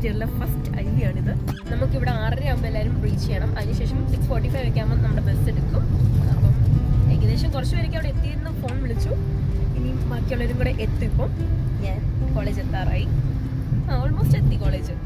First ഇയറിലെ first ഐവിയാണിത്. നമുക്കിവിടെ 6:30 ആകുമ്പോൾ എല്ലാവരും റീച്ച് ചെയ്യണം. അതിനുശേഷം 6:45 ഒക്കെ ആകുമ്പോൾ നമ്മുടെ ബസ് എടുക്കും. അപ്പം ഏകദേശം കുറച്ച് പേരൊക്കെ അവിടെ എത്തിയിരുന്ന ഫോൺ വിളിച്ചു. ഇനി ബാക്കിയുള്ളവരും കൂടെ എത്തും. ഇപ്പം ഞാൻ കോളേജ് എത്താറായി. ഓൾമോസ്റ്റ് എത്തി കോളേജ്.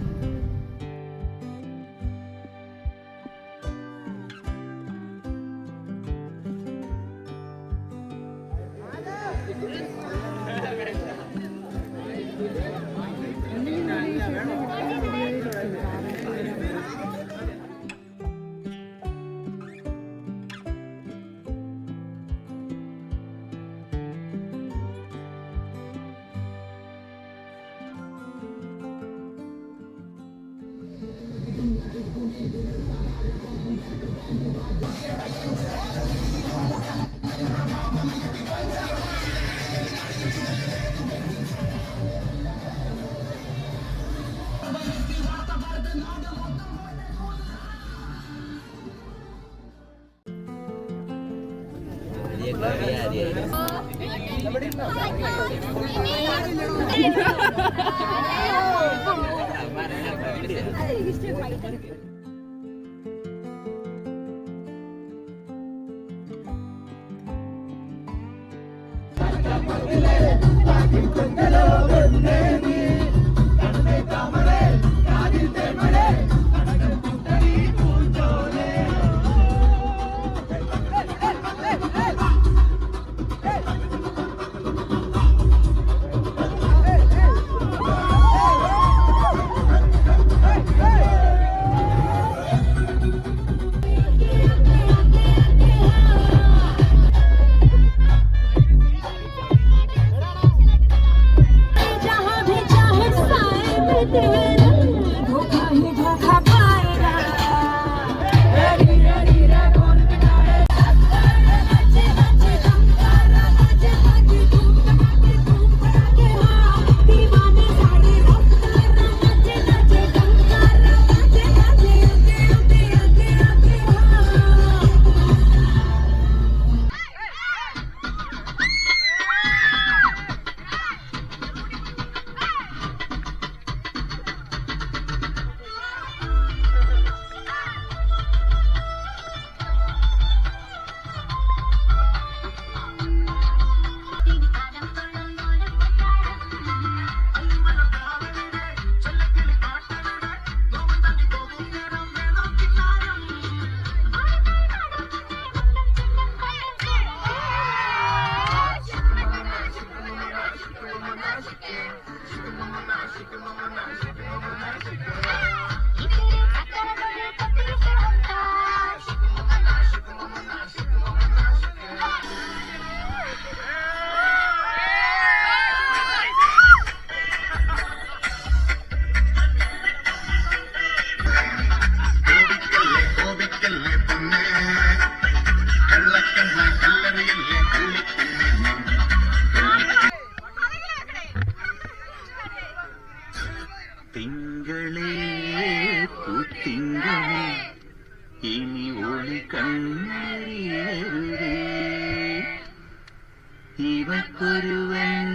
ഇവക്കൊരുവൻ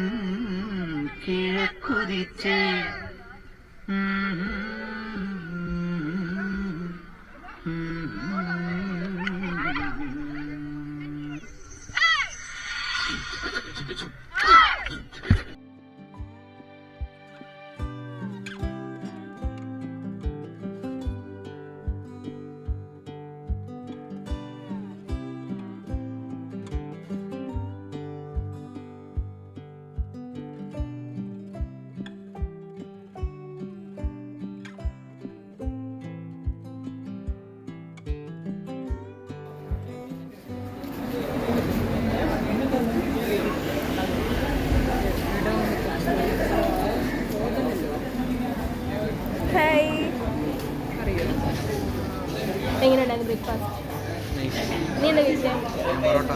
കിഴക്കുതിച്ച് എങ്ങനെയുണ്ടായിരുന്നു ബ്രേക്ക്ഫാസ്റ്റ്? നീ എന്താ കഴിച്ചേ? പൊറോട്ട.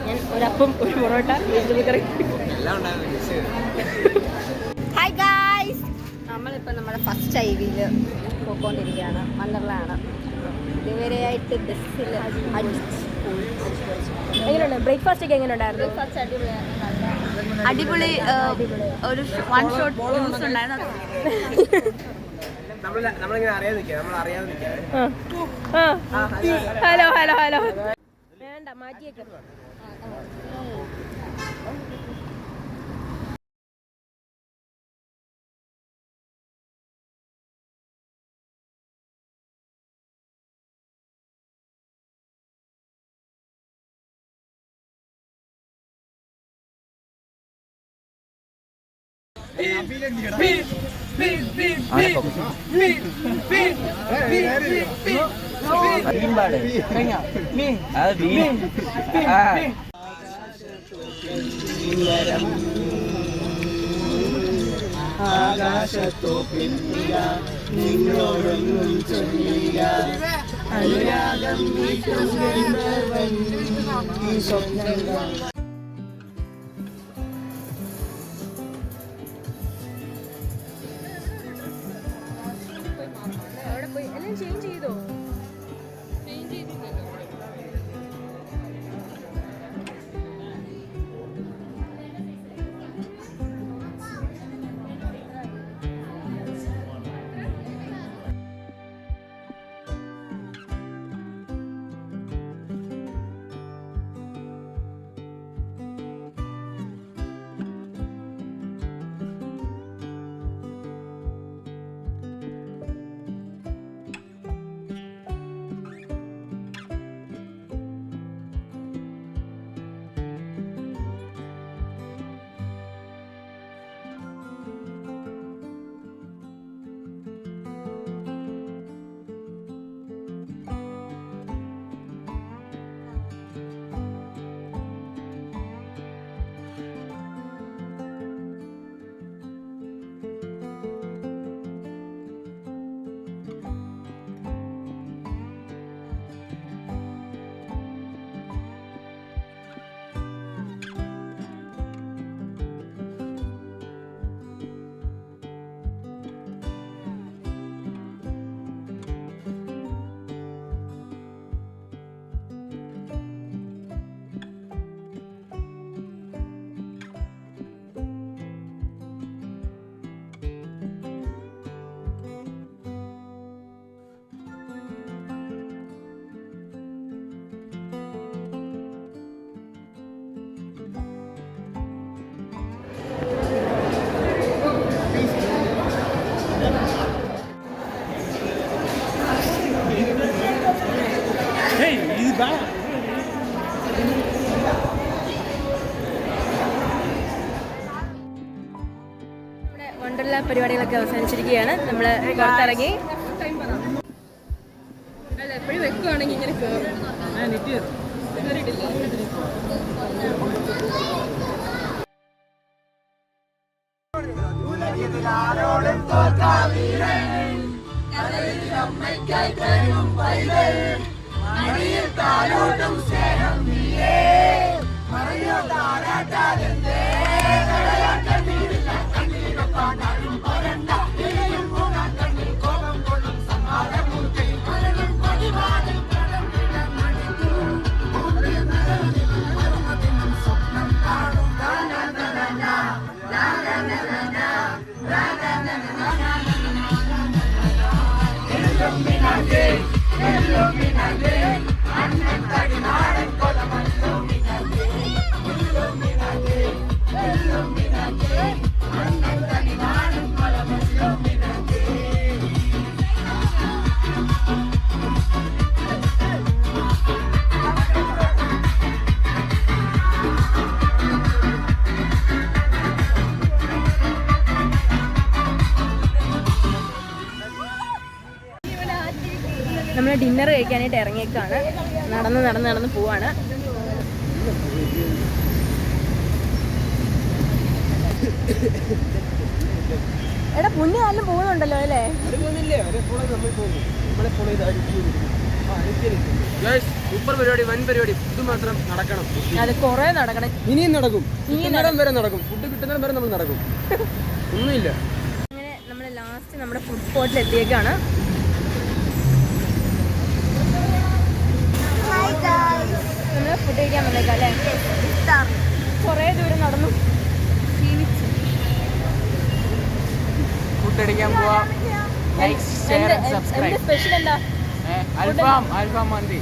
ഞാൻ ഒരപ്പം ഒരു പൊറോട്ട വെജിറ്റബിൾ കറി. ഹായ് ഗായ്സ്, നമ്മളിപ്പോൾ നമ്മുടെ ഫസ്റ്റ് ഐവിയിൽ പോയിക്കൊണ്ടിരിക്കുകയാണ്. വണ്ടർലാണ്. ഇതുവരെയായിട്ട് ബസ്സിൽ എങ്ങനെയുണ്ട്? ബ്രേക്ക്ഫാസ്റ്റ് ഒക്കെ എങ്ങനെയുണ്ടായിരുന്നു? അടിപൊളി. ഒരു വൺ ഷോട്ട് ജ്യൂസ് ഉണ്ടായിരുന്നു. ഹലോ ഹലോ ഹലോ വേണ്ട മാറ്റിയേക്ക്. ആകാശത്തോ പിന്നില നിന്നോടൊന്നും ചൊല്ലില്ല അനുരാഗം വീട്ടും ഈ സ്വപ്നങ്ങൾ. അവിടെ പോയി എല്ലാം ചേഞ്ച് ചെയ്തോ? വണ്ടർലാ പരിപാടികളൊക്കെ അവസാനിച്ചിരിക്കുകയാണ്. നമ്മൾ പുറത്തിറങ്ങി. അല്ല എപ്പോഴും വെക്കുവാണെങ്കിൽ ഇങ്ങനെ കയറും. നമ്മൾ ഡിന്നർ കഴിക്കാനായിട്ട് ഇറങ്ങിയേക്കാണ്. നടന്ന് പോവാണ്. എടാ പുണ്യ കാലം പോകുന്നുണ്ടല്ലോ അല്ലേ? സൂപ്പർ പരിപാടി, വൻ പരിപാടി. ഇത് മാത്രം നടക്കണം. അത് കുറെ നടക്കണം. ഇനിയും നടക്കും. കിട്ടുന്നിടം വരെ നടക്കും. ഫുഡ് കിട്ടുന്നിടം വരെ നമ്മൾ നടക്കും. ഒന്നുമില്ല. അങ്ങനെ നമ്മൾ ലാസ്റ്റ് നമ്മുടെ ഫുഡ് സ്പോട്ടിൽ എത്തിയേക്കാണ്. ഫുഡ് കഴിക്കാൻ വന്നേക്കാം അല്ലേ? കുറേ ദൂരം നടന്നു ക്ഷീണിച്ചു. ഫുഡ് അടിക്കാൻ പോവാ. Like share and subscribe. Special എന്താ? അൽഫാം മന്തി.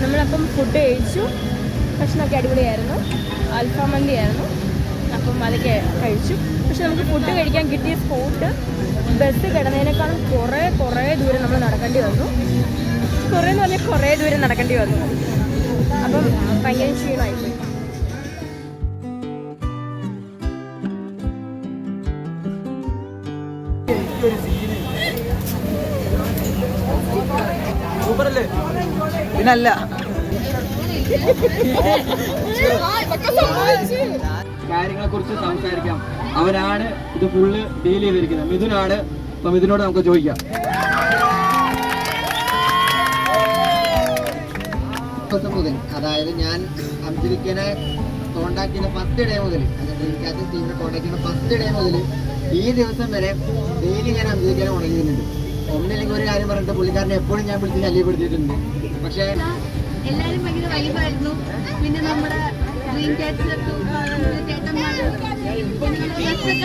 നമ്മളപ്പം ഫുഡ് കഴിച്ചു. ഭക്ഷണമൊക്കെ അടിപൊളിയായിരുന്നു. അൽഫാം മന്തി ആയിരുന്നു. അപ്പം അതൊക്കെ കഴിച്ചു. പക്ഷെ നമുക്ക് ഫുഡ് കഴിക്കാൻ കിട്ടിയ സ്പോട്ട് ബസ് കിടന്നതിനേക്കാളും കുറേ ദൂരം നമ്മൾ നടക്കേണ്ടി വന്നു. കുറേ എന്ന് പറഞ്ഞാൽ കുറേ ദൂരം നടക്കേണ്ടി വന്നു. അപ്പം ഭയങ്കര ക്ഷീണമായിപ്പോയി. സൂപ്പറല്ലേ? പിന്നല്ല കാര്യങ്ങളെ കുറിച്ച് സംസാരിക്കാം. അവനാണ് ഇത് ഫുള്ള് ഡീൽ ചെയ്തിരിക്കുന്നത്. മിഥുനാണ്. അപ്പൊ മിഥുനോട് നമുക്ക് ചോദിക്കാം. മുതൽ, അതായത് ഞാൻ അംജലിക്കനെ കോണ്ടാക്ട് ചെയ്യുന്ന ഫസ്റ്റ് ഡേ മുതൽ, അതായത് ടീമിനെ കോണ്ടാക്ട് ചെയ്യുന്ന ഫസ്റ്റ് ഡേ മുതൽ ഈ ദിവസം വരെ ഡെയിലി ഞാൻ അംജലിക്കനെ ഉണങ്ങിയിട്ടുണ്ട്. ഒന്നില്ലെങ്കിൽ ഒരു കാര്യം പറഞ്ഞിട്ട് പുള്ളിക്കാരനെ എപ്പോഴും ഞാൻ വിളിച്ച് ശല്യപ്പെടുത്തിയിട്ടുണ്ട്. പക്ഷേ എല്ലാവരും ഭയങ്കര വൈബായിരുന്നു. പിന്നെ നമ്മുടെ ഡ്രീം ക്യാറ്റ്സ് ചേട്ടന്മാരും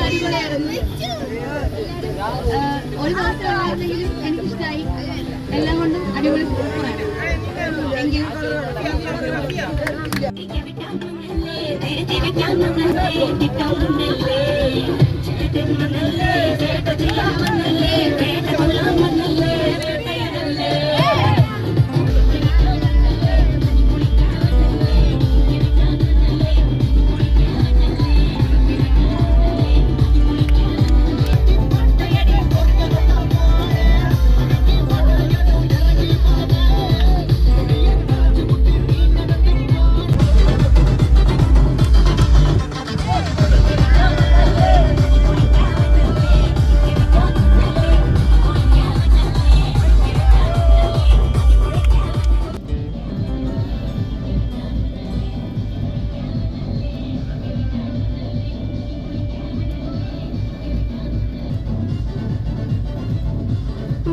അടിപൊളിയായിരുന്നു. ഒരു ദിവസം ഉള്ളായിരുന്നെങ്കിലും എനിക്കിഷ്ടമായി. എല്ലാം കൊണ്ടും അടിപൊളി സൂപ്പറായിരുന്നു. Thank you.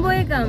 പോയേക്കാം.